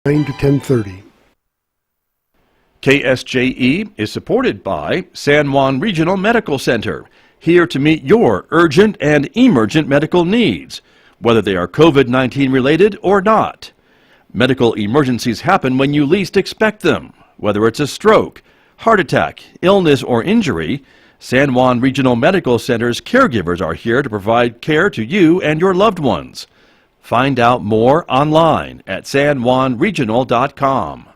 9 to 10:30. KSJE is supported by San Juan Regional Medical Center, here to meet your urgent and emergent medical needs, whether they are COVID-19 related or not. Medical emergencies happen when you least expect them, whether it's a stroke, heart attack, illness, or injury. San Juan Regional Medical Center's caregivers are here to provide care to you and your loved ones. Find out more online at sanjuanregional.com.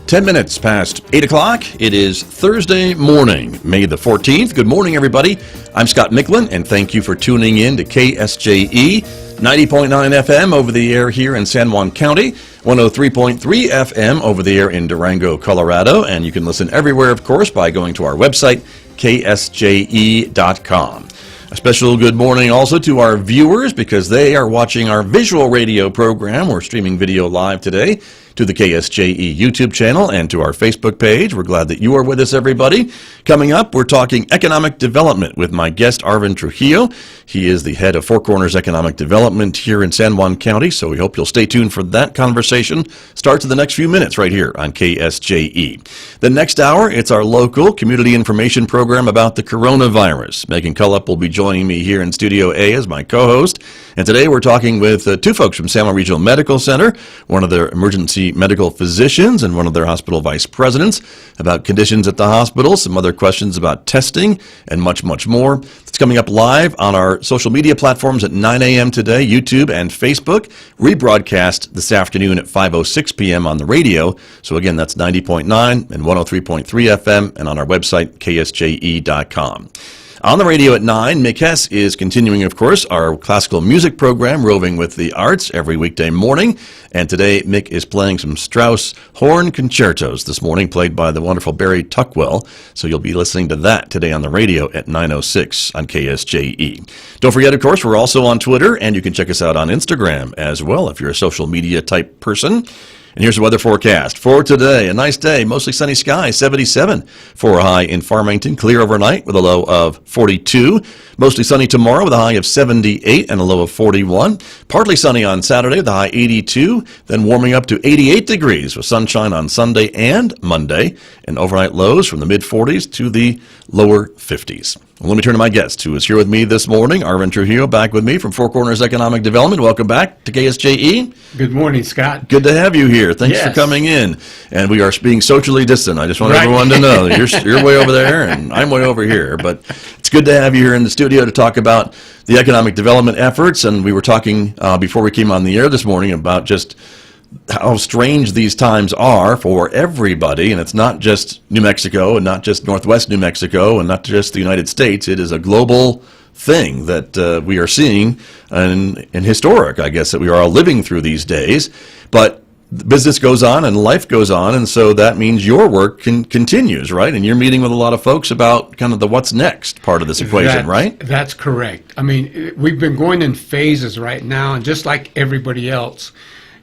Ten minutes past 8 o'clock. It is Thursday morning, May the 14th. Good morning, everybody. I'm Scott Micklin, and thank you for tuning in to KSJE, 90.9 FM over the air here in San Juan County, 103.3 FM over the air in Durango, Colorado, and you can listen everywhere, of course, by going to our website, ksje.com. A special good morning also to our viewers because they are watching our visual radio program. We're streaming video live today to the KSJE YouTube channel and to our Facebook page. We're glad that you are with us, everybody. Coming up, we're talking economic development with my guest, Arvin Trujillo. He is the head of Four Corners Economic Development here in San Juan County, so we hope you'll stay tuned for that conversation. Starts in the next few minutes right here on KSJE. The next hour, it's our local community information program about the coronavirus. Megan Cullup will be joining me here in Studio A as my co-host. And today we're talking with two folks from San Juan Regional Medical Center, one of their emergency medical physicians and one of their hospital vice presidents, about conditions at the hospital, some other questions about testing, and much, much more. It's coming up live on our social media platforms at 9 a.m. today, YouTube and Facebook, rebroadcast this afternoon at 5:06 p.m. on the radio. So again, that's 90.9 and 103.3 FM, and on our website, ksje.com. On the radio at 9, Mick Hess is continuing, of course, our classical music program, Roving with the Arts, every weekday morning. And today, Mick is playing some Strauss horn concertos this morning, played by the wonderful Barry Tuckwell. So you'll be listening to that today on the radio at 9:06 on KSJE. Don't forget, of course, we're also on Twitter, and you can check us out on Instagram as well if you're a social media type person. And here's the weather forecast for today. A nice day, mostly sunny skies, 77 for a high in Farmington. Clear overnight with a low of 42. Mostly sunny tomorrow with a high of 78 and a low of 41. Partly sunny on Saturday with a high 82. Then warming up to 88 degrees with sunshine on Sunday and Monday. And overnight lows from the mid-40s to the lower 50s. Well, let me turn to my guest, who is here with me this morning, Arvin Trujillo, back with me from Four Corners Economic Development. Welcome back to KSJE. Good morning, Scott. Good to have you here. Thanks for coming in. And we are being socially distant. I just want everyone to know that you're way over there and I'm way over here. But it's good to have you here in the studio to talk about the economic development efforts. And we were talking before we came on the air this morning about just how strange these times are for everybody, and it's not just New Mexico and not just Northwest New Mexico and not just the United States. It is a global thing that we are seeing and historic, I guess, that we are all living through these days. But business goes on and life goes on, and so that means your work continues, right? And you're meeting with a lot of folks about kind of the what's next part of this equation, right? That's correct. I mean, we've been going in phases right now, and just like everybody else,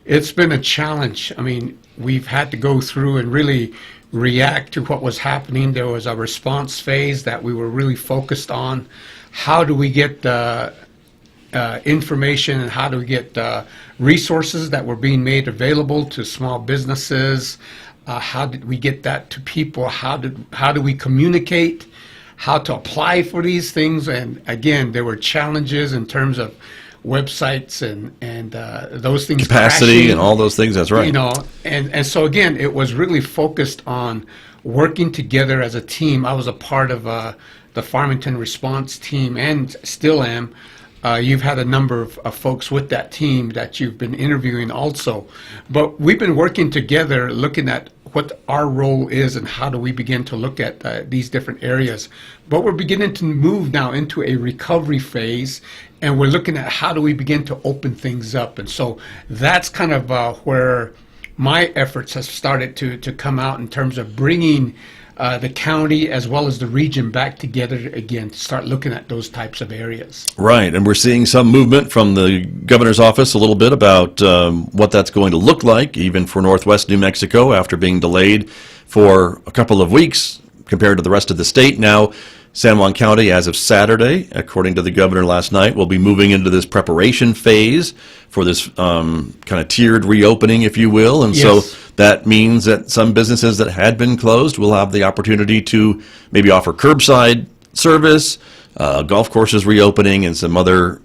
it's been a challenge. I mean, we've had to go through and really react to what was happening. There was a response phase that we were really focused on. How do we get the information and how do we get resources that were being made available to small businesses? How did we get that to people? How do we communicate? How to apply for these things? And again, there were challenges in terms of websites and those things, capacity crashing, and all those things. That's right. You know, and so again, it was really focused on working together as a team. I was a part of the Farmington response team and still am. You've had a number of folks with that team that you've been interviewing also, but we've been working together looking at what our role is and how do we begin to look at these different areas. But we're beginning to move now into a recovery phase, and we're looking at how do we begin to open things up. And so that's kind of where my efforts have started to come out in terms of bringing the county as well as the region back together again to start looking at those types of areas. Right, and we're seeing some movement from the governor's office a little bit about what that's going to look like, even for Northwest New Mexico, after being delayed for a couple of weeks compared to the rest of the state. Now, San Juan County, as of Saturday, according to the governor last night, will be moving into this preparation phase for this kind of tiered reopening, if you will. And Yes. so that means that some businesses that had been closed will have the opportunity to maybe offer curbside service, golf courses reopening, and some other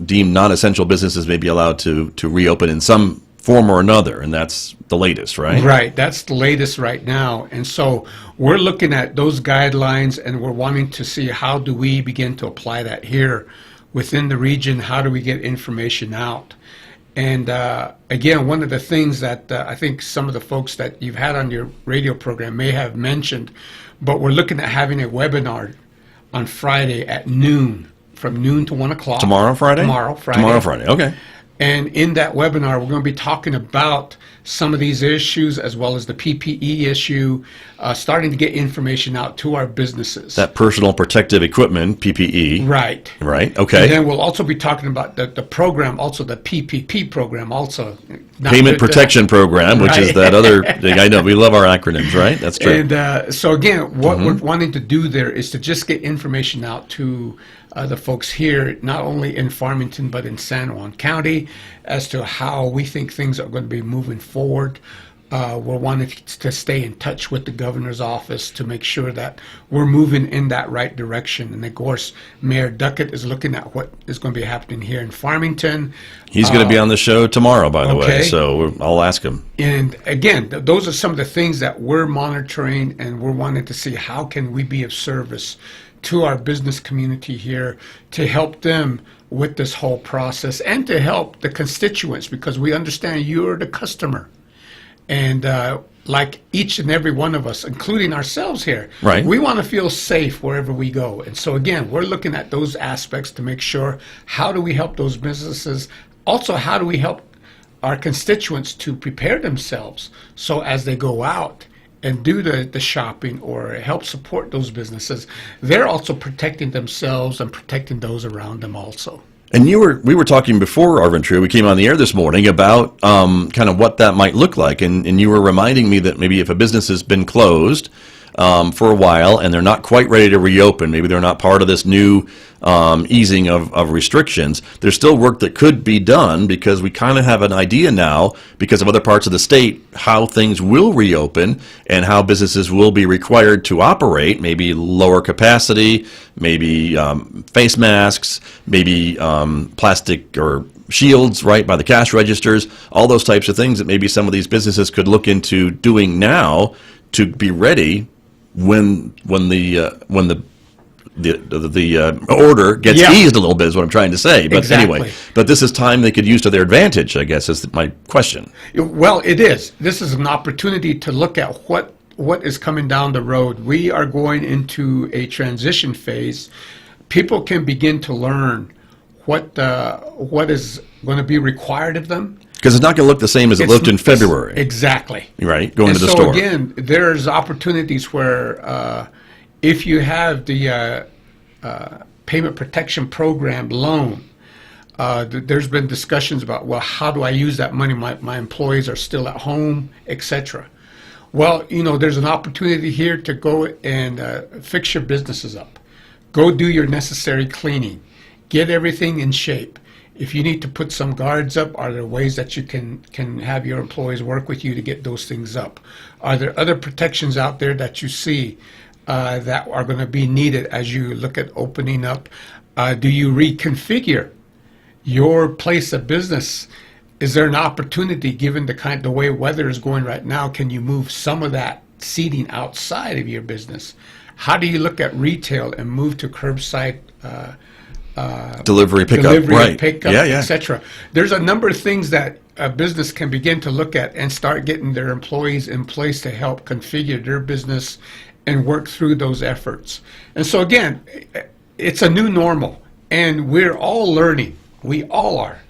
deemed non-essential businesses may be allowed to reopen in some form or another. And that's the latest, right? Right, that's the latest right now. And so we're looking at those guidelines and we're wanting to see how do we begin to apply that here within the region, how do we get information out. And again, one of the things that I think some of the folks that you've had on your radio program may have mentioned, but we're looking at having a webinar on Friday at noon, from noon to 1 o'clock. Tomorrow, Friday? Tomorrow, Friday. Tomorrow, Friday. Okay. And in that webinar, we're going to be talking about some of these issues as well as the PPE issue, starting to get information out to our businesses. That personal protective equipment, PPE. Right. Right. Okay. And then we'll also be talking about the program, also the PPP program, also. Not Payment good, Protection Program, which is Right. that other thing. I know we love our acronyms, right? That's true. And so again, what we're wanting to do there is to just get information out to the folks here, not only in Farmington, but in San Juan County, as to how we think things are going to be moving forward. We're wanting to stay in touch with the governor's office to make sure that we're moving in that right direction. And of course, Mayor Duckett is looking at what is going to be happening here in Farmington. He's going to be on the show tomorrow, by the way, okay. so I'll ask him. And again, those are some of the things that we're monitoring, and we're wanting to see how can we be of service to our business community here to help them with this whole process and to help the constituents, because we understand you're the customer. And like each and every one of us, including ourselves here, Right. we want to feel safe wherever we go. And so again, we're looking at those aspects to make sure, how do we help those businesses? Also, how do we help our constituents to prepare themselves so as they go out and do the shopping or help support those businesses, they're also protecting themselves and protecting those around them also. And we were talking before, Arvin True, we came on the air this morning about kind of what that might look like. And you were reminding me that maybe if a business has been closed for a while and they're not quite ready to reopen, maybe they're not part of this new easing of restrictions, there's still work that could be done, because we kind of have an idea now, because of other parts of the state, how things will reopen and how businesses will be required to operate, maybe lower capacity, maybe face masks, maybe plastic or shields, right, by the cash registers, all those types of things that maybe some of these businesses could look into doing now to be ready when the order gets Yeah. eased a little bit, is what I'm trying to say. But Exactly. anyway, but this is time they could use to their advantage, I guess, is my question. Well, it is. This is an opportunity to look at what is coming down the road. We are going into a transition phase. People can begin to learn what is going to be required of them. Because it's not going to look the same as it looked in February, Exactly. right? Going to the so store. Again, there's opportunities where if you have the Payment Protection Program loan, there's been discussions about, well, how do I use that money? My employees are still at home, etc. Well, there's an opportunity here to go and fix your businesses up. Go do your necessary cleaning. Get everything in shape. If you need to put some guards up, are there ways that you can have your employees work with you to get those things up? Are there other protections out there that you see that are going to be needed as you look at opening up? Do you reconfigure your place of business? Is there an opportunity, given the way weather is going right now, can you move some of that seating outside of your business? How do you look at retail and move to curbside Delivery, pickup, right? Pickup, Yeah, yeah. etc. There's a number of things that a business can begin to look at and start getting their employees in place to help configure their business and work through those efforts. And so again, it's a new normal, and we're all learning. We all are.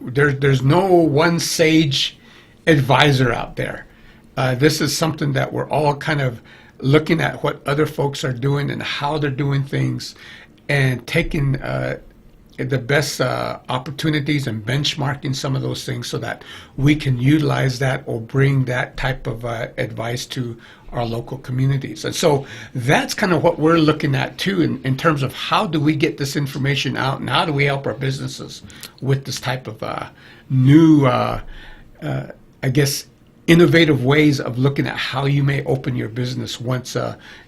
There's no one sage advisor out there. This is something that we're all kind of looking at what other folks are doing and how they're doing things, and taking the best opportunities and benchmarking some of those things so that we can utilize that or bring that type of advice to our local communities. And so that's kind of what we're looking at too, in terms of how do we get this information out and how do we help our businesses with this type of new, I guess, innovative ways of looking at how you may open your business once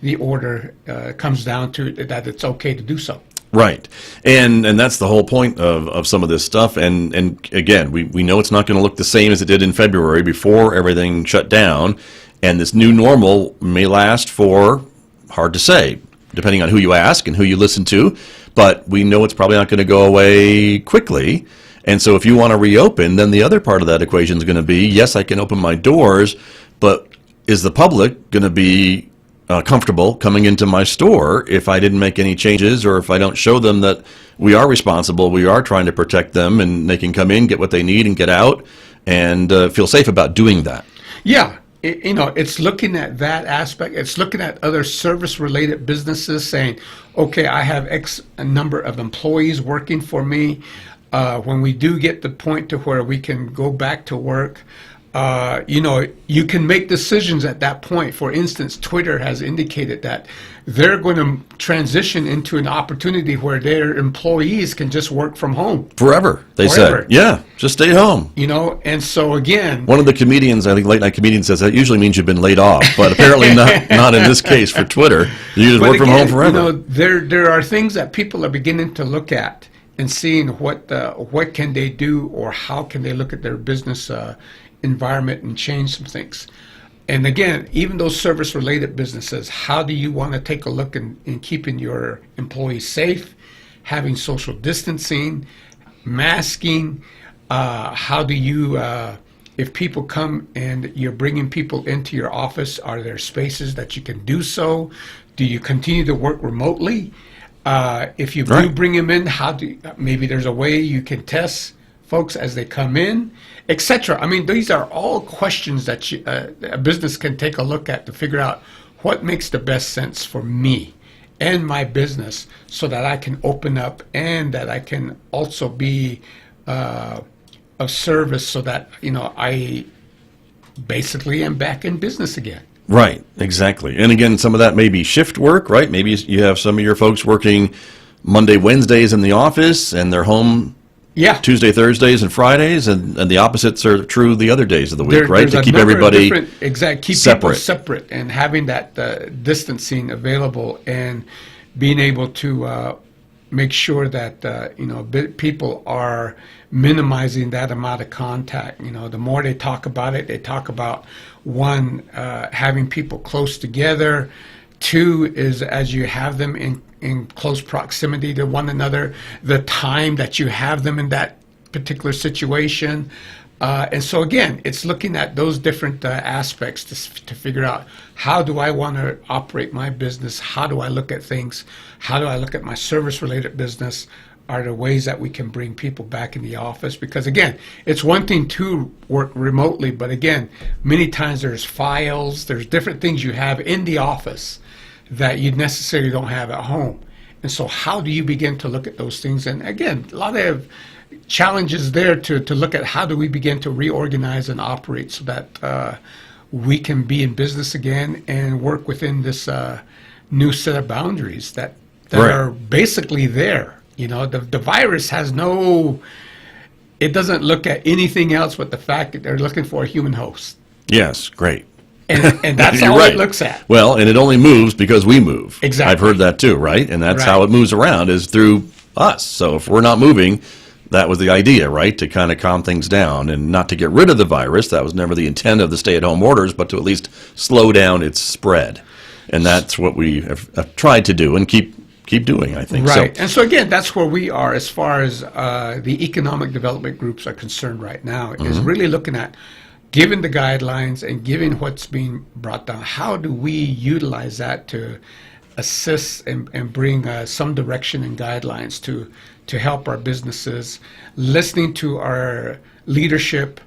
the order comes down to it, that it's okay to do so. Right. And that's the whole point of some of this stuff. And again, we know it's not going to look the same as it did in February before everything shut down. And this new normal may last for, hard to say, depending on who you ask and who you listen to. But we know it's probably not going to go away quickly. And so if you want to reopen, then the other part of that equation is going to be, yes, I can open my doors, but is the public going to be comfortable coming into my store if I didn't make any changes, or if I don't show them that we are responsible, we are trying to protect them, and they can come in, get what they need, and get out, and feel safe about doing that? Yeah. It's looking at that aspect. It's looking at other service-related businesses saying, okay, I have X number of employees working for me. When we do get the point to where we can go back to work, you can make decisions at that point. For instance, Twitter has indicated that they're going to transition into an opportunity where their employees can just work from home. Forever, they said. Yeah, just stay home. And so again... One of the comedians, I think late night comedian, says that usually means you've been laid off, but apparently not in this case for Twitter. You just work from home forever. There are things that people are beginning to look at and seeing what can they do, or how can they look at their business environment and change some things. And again, even those service-related businesses, how do you want to take a look in keeping your employees safe, having social distancing, masking? How do you, if people come and you're bringing people into your office, are there spaces that you can do so? Do you continue to work remotely? If you do bring them in, maybe there's a way you can test folks as they come in, etc. I mean, these are all questions that a business can take a look at to figure out what makes the best sense for me and my business, so that I can open up and that I can also be of service, so that I basically am back in business again. Right, exactly. And again, some of that may be shift work, right? Maybe you have some of your folks working Monday, Wednesdays in the office, and they're home Tuesday, Thursdays, and Fridays, and the opposites are true the other days of the week, right? To keep everybody people separate, and having that distancing available, and being able to make sure that people are minimizing that amount of contact. The more they talk about it, they talk about, one, having people close together. Two is, as you have them in close proximity to one another, the time that you have them in that particular situation. And so again, it's looking at those different aspects to figure out, how do I want to operate my business? How do I look at things? How do I look at my service-related business? Are there ways that we can bring people back in the office? Because again, it's one thing to work remotely, but again, many times there's files, there's different things you have in the office that you necessarily don't have at home. And so how do you begin to look at those things? And again, a lot of challenges there to look at, how do we begin to reorganize and operate so that we can be in business again and work within this new set of boundaries that are basically there. The virus has it doesn't look at anything else but the fact that they're looking for a human host. Yes, great. And that's all it looks at. Well, and it only moves because we move. Exactly. I've heard that too, right? And that's how it moves around, is through us. So if we're not moving, that was the idea, right? To kind of calm things down and not to get rid of the virus. That was never the intent of the stay-at-home orders, but to at least slow down its spread. And that's what we have tried to do and keep doing, I think. Right. And so again, that's where we are as far as the economic development groups are concerned right now, is really looking at, given the guidelines and given what's being brought down, how do we utilize that to assist and bring some direction and guidelines to help our businesses, listening to our leadership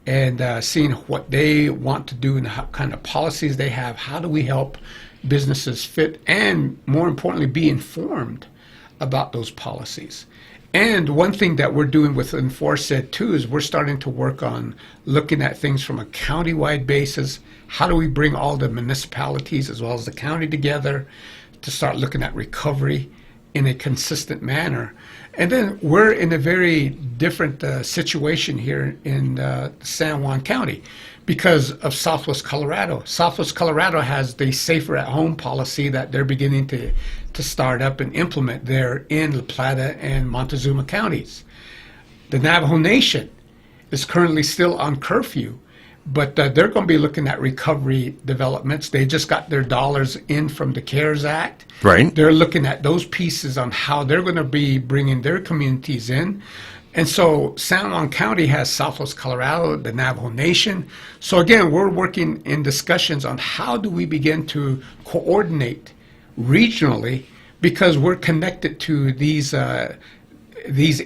and seeing what they want to do and what kind of policies they have. How do we help businesses fit and, more importantly, be informed about those policies? And one thing that we're doing with Enforced too is we're starting to work on looking at things from a county-wide basis. How do we bring all the municipalities as well as the county together to start looking at recovery in a consistent manner? And then we're in a very different situation here in San Juan County because of Southwest Colorado. Southwest Colorado has the Safer at Home policy that they're beginning to start up and implement there in La Plata and Montezuma counties. The Navajo Nation is currently still on curfew, but they're going to be looking at recovery developments. They just got their dollars in from the CARES Act. Right. They're looking at those pieces on how they're going to be bringing their communities in. And so San Juan County has Southwest Colorado, the Navajo Nation. So again, we're working in discussions on how do we begin to coordinate regionally, because we're connected to these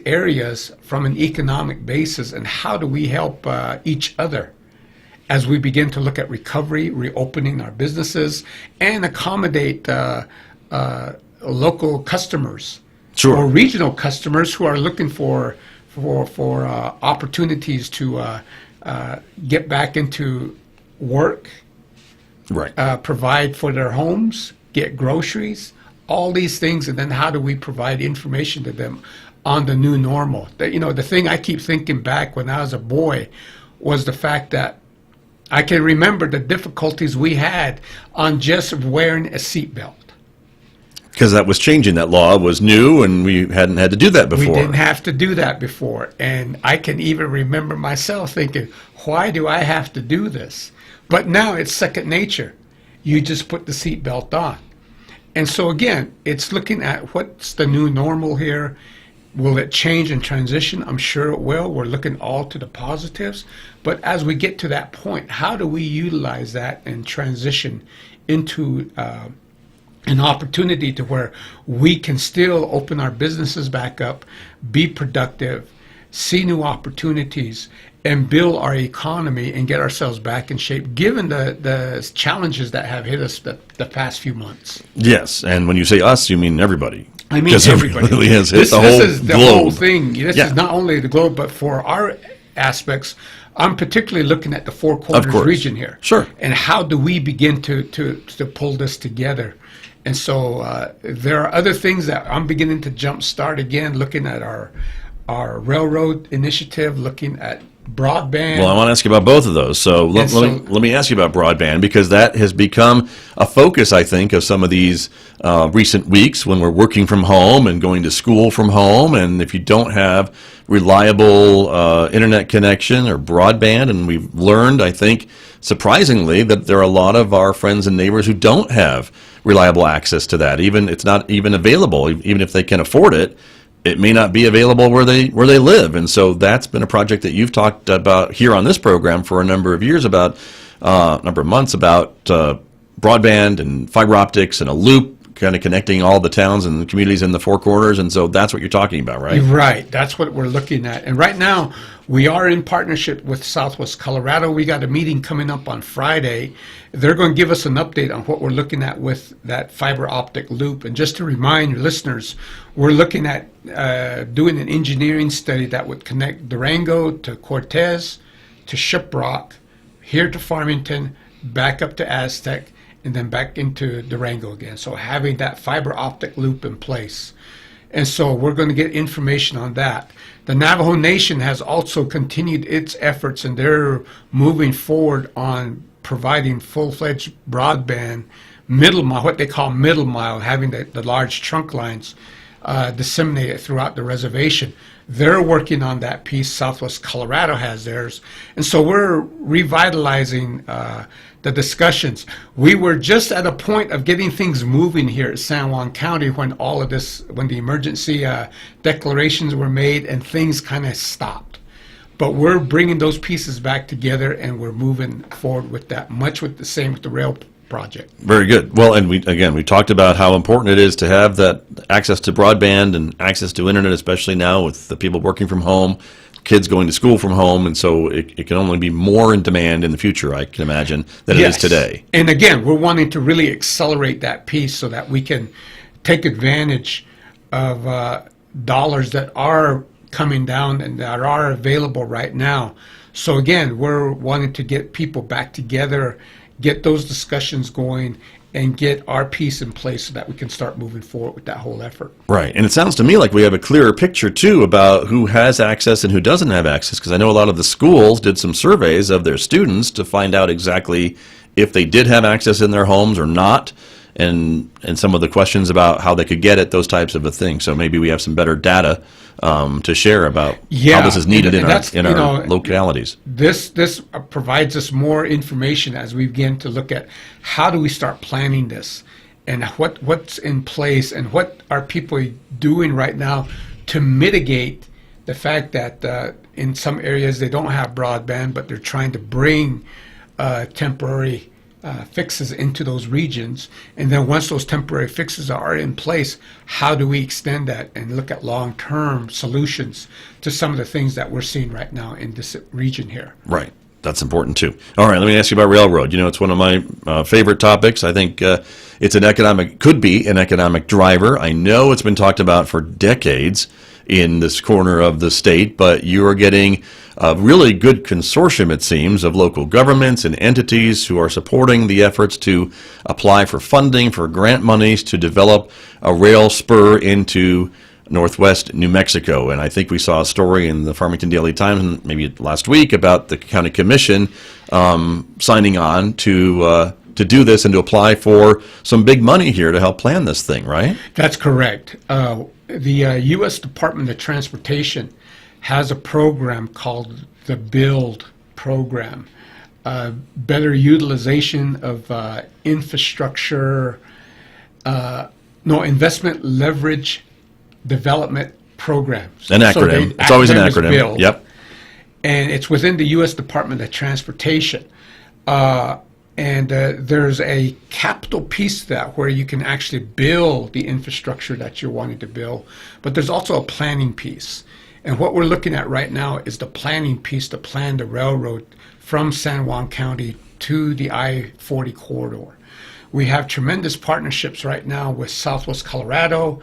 areas from an economic basis, and how do we help each other as we begin to look at recovery, reopening our businesses, and accommodate local customers or regional customers who are looking for opportunities to get back into work, Right. Provide for their homes, get groceries, all these things. And then how do we provide information to them on the new normal? The thing I keep thinking back when I was a boy was the fact that I can remember the difficulties we had on just wearing a seatbelt. Because that was changing. That law was new, and we hadn't had to do that before. We didn't have to do that before. And I can even remember myself thinking, why do I have to do this? But now it's second nature. You just put the seatbelt on. And so again, it's looking at what's the new normal here. Will it change and transition? I'm sure it will. We're looking all to the positives. But as we get to that point, how do we utilize that and transition into an opportunity to where we can still open our businesses back up, be productive, see new opportunities, and build our economy and get ourselves back in shape, given the challenges that have hit us the past few months. Yes, and when you say us, you mean everybody. I mean everybody. It really has hit This the whole is the globe. whole thing. This is not only the globe, but for our aspects, I'm particularly looking at the Four Corners region here. Sure. And how do we begin to pull this together? And so there are other things that I'm beginning to jumpstart again, looking at our railroad initiative, looking at broadband. Well, I want to ask you about both of those. So let me ask you about broadband, because that has become a focus, I think, of some of these recent weeks when we're working from home and going to school from home. And if you don't have reliable internet connection or broadband, and we've learned, I think, surprisingly, that there are a lot of our friends and neighbors who don't have reliable access to that. Even it's not even available, even if they can afford it. It may not be available where they live, and so that's been a project that you've talked about here on this program for a number of years, about number of months, about broadband and fiber optics and a loop, kind of connecting all the towns and the communities in the Four Corners, and so that's what you're talking about, right? Right, that's what we're looking at. And right now, we are in partnership with Southwest Colorado. We got a meeting coming up on Friday. They're going to give us an update on what we're looking at with that fiber optic loop. And just to remind your listeners, we're looking at doing an engineering study that would connect Durango to Cortez, to Shiprock, here to Farmington, back up to Aztec, and then back into Durango again. So having that fiber optic loop in place. And so we're going to get information on that. The Navajo Nation has also continued its efforts, and they're moving forward on providing full-fledged broadband, middle mile, what they call middle mile, having the large trunk lines disseminated throughout the reservation. They're working on that piece. Southwest Colorado has theirs. And so we're revitalizing the discussions. We were just at a point of getting things moving here at San Juan County when all of this, when the emergency declarations were made and things kind of stopped. But we're bringing those pieces back together, and we're moving forward with that, much with the same with the rail project. Very good. Well, and we talked about how important it is to have that access to broadband and access to internet, especially now with the people working from home. kids going to school from home, and so it can only be more in demand in the future, I can imagine, than it is today. And again, we're wanting to really accelerate that piece so that we can take advantage of dollars that are coming down and that are available right now. So again, we're wanting to get people back together, get those discussions going, and get our piece in place so that we can start moving forward with that whole effort. Right. And it sounds to me like we have a clearer picture, too, about who has access and who doesn't have access, because I know a lot of the schools did some surveys of their students to find out exactly if they did have access in their homes or not, and some of the questions about how they could get it, those types of a thing. So maybe we have some better data to share about how this is needed in our localities. This provides us more information as we begin to look at how do we start planning this, and what's in place, and what are people doing right now to mitigate the fact that in some areas they don't have broadband, but they're trying to bring temporary fixes into those regions. And then once those temporary fixes are in place, how do we extend that and look at long-term solutions to some of the things that we're seeing right now in this region here? Right. That's important too. All right, let me ask you about railroad. It's one of my favorite topics. I think could be an economic driver. I know it's been talked about for decades in this corner of the state, but you are getting a really good consortium, it seems, of local governments and entities who are supporting the efforts to apply for funding, for grant monies to develop a rail spur into northwest New Mexico. And I think we saw a story in the Farmington Daily Times maybe last week about the county commission signing on to do this and to apply for some big money here to help plan this thing, right? That's correct. The U.S. Department of Transportation has a program called the BUILD program, better utilization of infrastructure, investment leverage development programs. An acronym. It's always an acronym. BUILD, yep. And it's within the U.S. Department of Transportation. And there's a capital piece to that where you can actually build the infrastructure that you're wanting to build, but there's also a planning piece. And what we're looking at right now is the planning piece to plan the railroad from San Juan County to the I-40 corridor. We have tremendous partnerships right now with Southwest Colorado,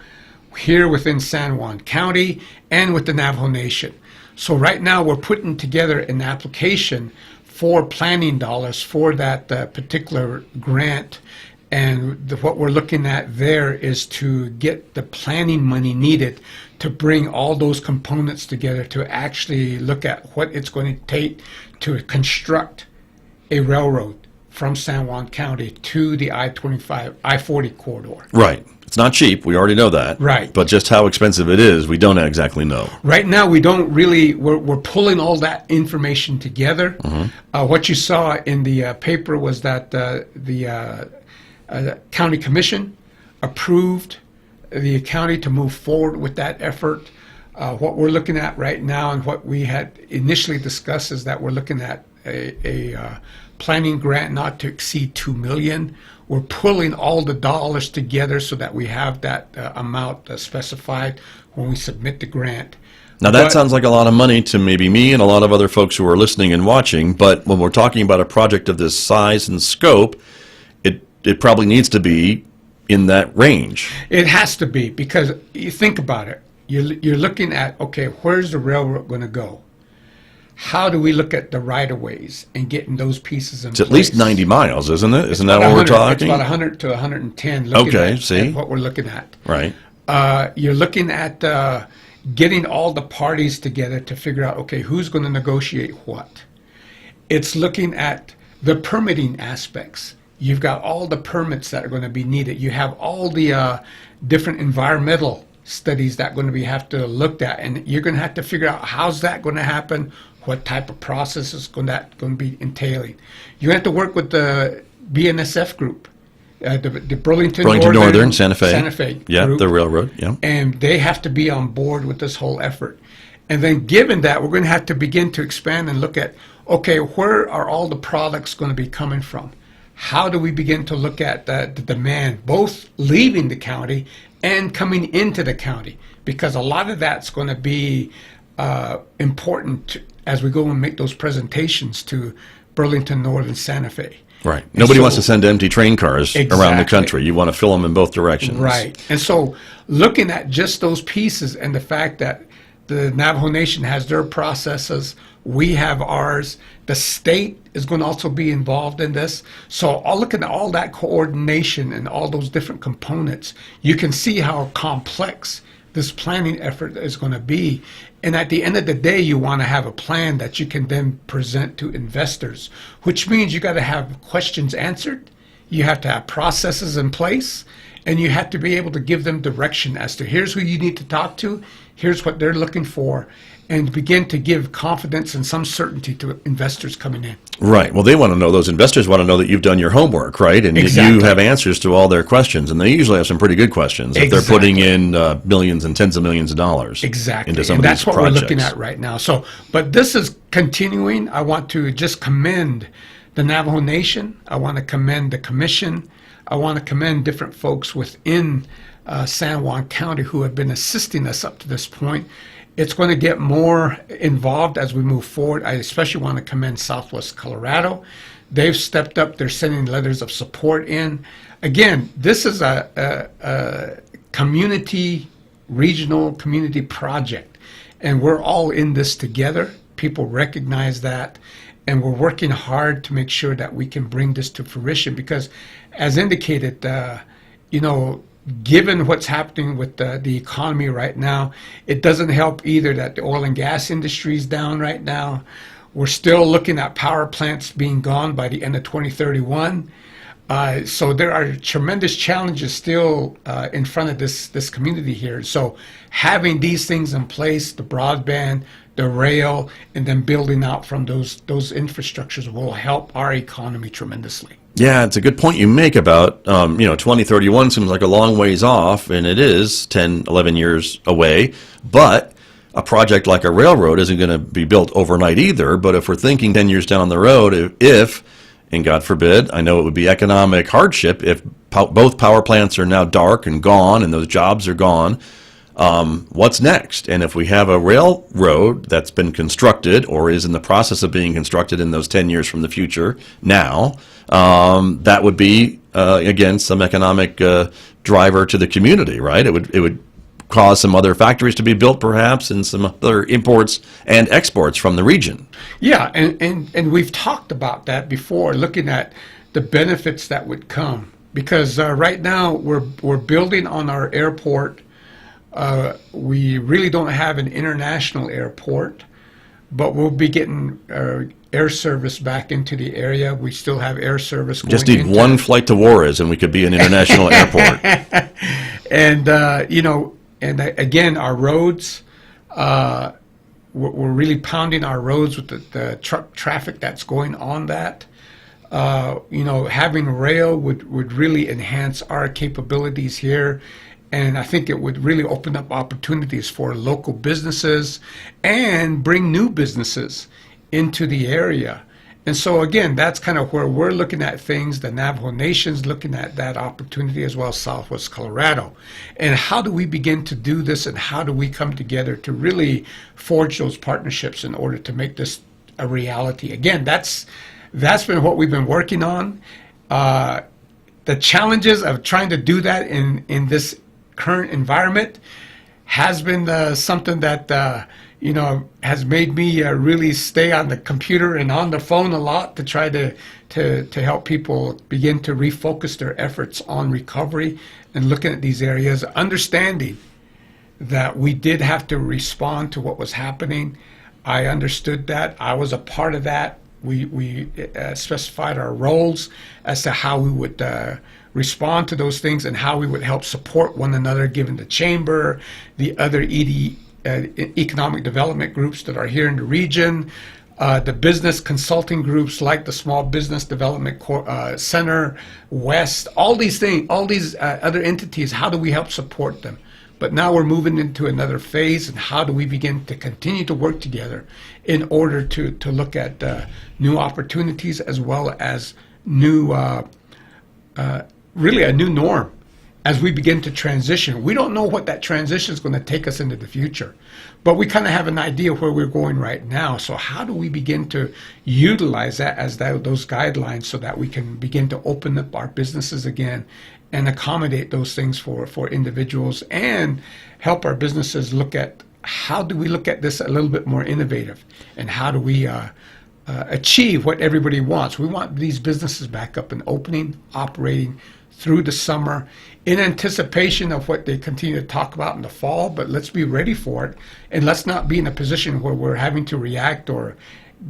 here within San Juan County, and with the Navajo Nation. So right now we're putting together an application for planning dollars for that particular grant. And what we're looking at there is to get the planning money needed to bring all those components together to actually look at what it's going to take to construct a railroad from San Juan County to the I-40 corridor. Right. It's not cheap. We already know that. Right. But just how expensive it is, we don't exactly know. Right now, we don't really, we're pulling all that information together. Mm-hmm. What you saw in the paper was that the county commission approved the county to move forward with that effort. What we're looking at right now and what we had initially discussed is that we're looking at a planning grant not to exceed $2 million. We're pulling all the dollars together so that we have that amount specified when we submit the grant. Now that sounds like a lot of money to maybe me and a lot of other folks who are listening and watching, but when we're talking about a project of this size and scope, it probably needs to be in that range. It has to be, because you think about it. You're looking at, okay, where's the railroad going to go? How do we look at the right-of-ways and getting those pieces in place? It's at least 90 miles, isn't it? Isn't that what we're talking? It's about 100 to 110. At what we're looking at. Right. You're looking at getting all the parties together to figure out, okay, who's going to negotiate what. It's looking at the permitting aspects. You've got all the permits that are going to be needed. You have all the different environmental studies that are going to have to looked at, and you're going to have to figure out how's that going to happen, what type of process is going to be entailing. You have to work with the BNSF group, the Burlington Northern Santa Fe group, the railroad, and they have to be on board with this whole effort. And then given that, we're going to have to begin to expand and look at, okay, where are all the products going to be coming from? How do we begin to look at the demand, both leaving the county and coming into the county? Because a lot of that's going to be important as we go and make those presentations to Burlington North and Santa Fe. Right. Nobody wants to send empty train cars around the Exactly. country. You want to fill them in both directions. Right. And so looking at just those pieces and the fact that the Navajo Nation has their processes, we have ours, the state is going to also be involved in this. So all looking at all that coordination and all those different components, you can see how complex this planning effort is going to be. And at the end of the day, you want to have a plan that you can then present to investors, which means you got to have questions answered, you have to have processes in place, and you have to be able to give them direction as to here's who you need to talk to, here's what they're looking for, and begin to give confidence and some certainty to investors coming in. Right. Well, they want to know, those investors want to know that you've done your homework, right? And Exactly. you have answers to all their questions. And they usually have some pretty good questions if they're putting in millions and tens of millions of dollars Exactly. into some And of that's these what projects. we're looking at right now. So, but this is continuing. I want to just commend the Navajo Nation. I want to commend the commission. I want to commend different folks within San Juan County who have been assisting us up to this point. It's going to get more involved as we move forward. I especially want to commend Southwest Colorado. They've stepped up. They're sending letters of support in. Again, this is a community, regional community project, and we're all in this together. People recognize that, and we're working hard to make sure that we can bring this to fruition because, as indicated, given what's happening with the economy right now, it doesn't help either that the oil and gas industry is down right now. We're still looking at power plants being gone by the end of 2031. So there are tremendous challenges still in front of this community here. So having these things in place, the broadband, the rail, and then building out from those infrastructures will help our economy tremendously. Yeah, it's a good point you make about, 2031 seems like a long ways off, and it is 10, 11 years away, but a project like a railroad isn't going to be built overnight either. But if we're thinking 10 years down the road, if, and God forbid, I know it would be economic hardship if both power plants are now dark and gone and those jobs are gone, what's next? And if we have a railroad that's been constructed or is in the process of being constructed in those 10 years from the future now, that would be, again, some economic driver to the community, right? It would cause some other factories to be built perhaps and some other imports and exports from the region. Yeah, and we've talked about that before, looking at the benefits that would come. Because right now we're building on our airport. We really don't have an international airport, but we'll be getting air service back into the area. We still have air service going Just need one flight to Juarez and we could be an international airport. And, and again, our roads, we're really pounding our roads with the truck traffic that's going on that. Having rail would really enhance our capabilities here. And I think it would really open up opportunities for local businesses and bring new businesses into the area. And so, again, that's kind of where we're looking at things. The Navajo Nation's looking at that opportunity as well as Southwest Colorado. And how do we begin to do this and how do we come together to really forge those partnerships in order to make this a reality? Again, that's been what we've been working on. The challenges of trying to do that in this current environment has been something that has made me really stay on the computer and on the phone a lot to try to help people begin to refocus their efforts on recovery and looking at these areas, understanding that we did have to respond to what was happening. I understood that. I was a part of that. We specified our roles as to how we would respond to those things and how we would help support one another, given the chamber, the other economic development groups that are here in the region, the business consulting groups like the Small Business Development Center, West, all these things, all these other entities, how do we help support them? But now we're moving into another phase, and how do we begin to continue to work together in order to look at new opportunities as well as new, really a new norm as we begin to transition. We don't know what that transition is going to take us into the future, but we kind of have an idea where we're going right now. So how do we begin to utilize that as those guidelines so that we can begin to open up our businesses again and accommodate those things for individuals and help our businesses look at how do we look at this a little bit more innovative, and how do we achieve what everybody wants. We want these businesses back up and opening, operating through the summer in anticipation of what they continue to talk about in the fall, but let's be ready for it, and let's not be in a position where we're having to react or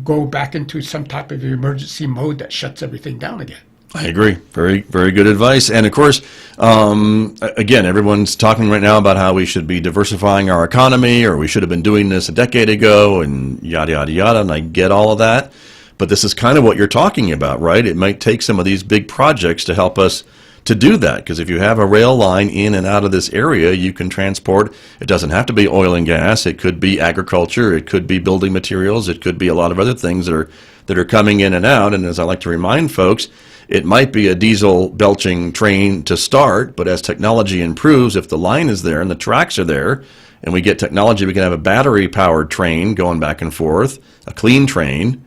go back into some type of emergency mode that shuts everything down again. I agree. Very, very good advice. And of course, again, everyone's talking right now about how we should be diversifying our economy, or we should have been doing this a decade ago, and yada, yada, yada. And I get all of that. But this is kind of what you're talking about, right? It might take some of these big projects to help us to do that. Because if you have a rail line in and out of this area, you can transport. It doesn't have to be oil and gas. It could be agriculture. It could be building materials. It could be a lot of other things that are coming in and out. And as I like to remind folks, it might be a diesel belching train to start, but as technology improves, if the line is there and the tracks are there, and we get technology, we can have a battery-powered train going back and forth, a clean train.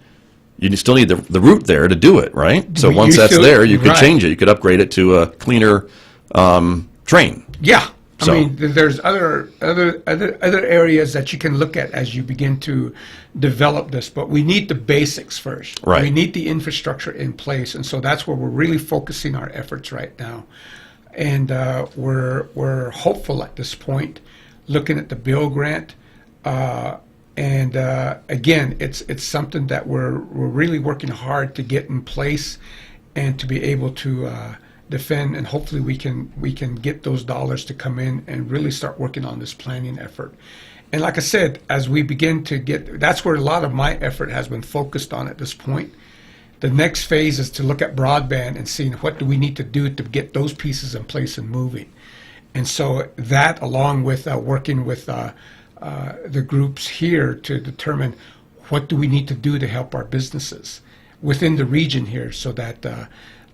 You still need the route there to do it, right? So once that's there, you could change it. You could upgrade it to a cleaner train. Yeah. I mean, there's other areas that you can look at as you begin to develop this, but we need the basics first. Right. We need the infrastructure in place, and so that's where we're really focusing our efforts right now. And we're hopeful at this point, looking at the bill grant. And again, it's something that we're really working hard to get in place and to be able to defend, and hopefully we can get those dollars to come in and really start working on this planning effort. And like I said, as we begin to get, that's where a lot of my effort has been focused on at this point. The next phase is to look at broadband and seeing what do we need to do to get those pieces in place and moving. And so that, along with working with the groups here to determine what do we need to do to help our businesses within the region here, so that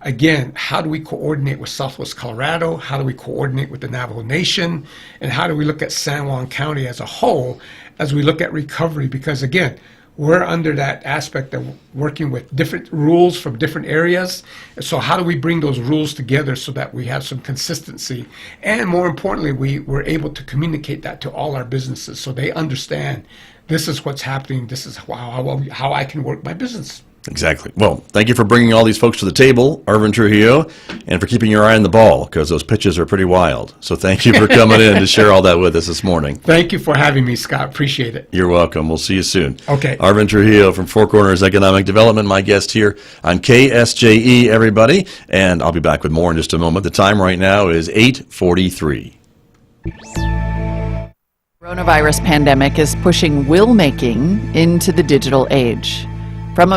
again, how do we coordinate with Southwest Colorado? How do we coordinate with the Navajo Nation? And how do we look at San Juan County as a whole as we look at recovery? Because again, we're under that aspect of working with different rules from different areas. And so how do we bring those rules together so that we have some consistency? And more importantly, we're able to communicate that to all our businesses so they understand this is what's happening. This is how I can work my business. Exactly. Well, thank you for bringing all these folks to the table, Arvin Trujillo, and for keeping your eye on the ball, because those pitches are pretty wild. So thank you for coming in to share all that with us this morning. Thank you for having me, Scott. Appreciate it. You're welcome. We'll see you soon. Okay. Arvin Trujillo from Four Corners Economic Development, my guest here on KSJE, everybody. And I'll be back with more in just a moment. The time right now is 8:43. Coronavirus pandemic is pushing will making into the digital age. From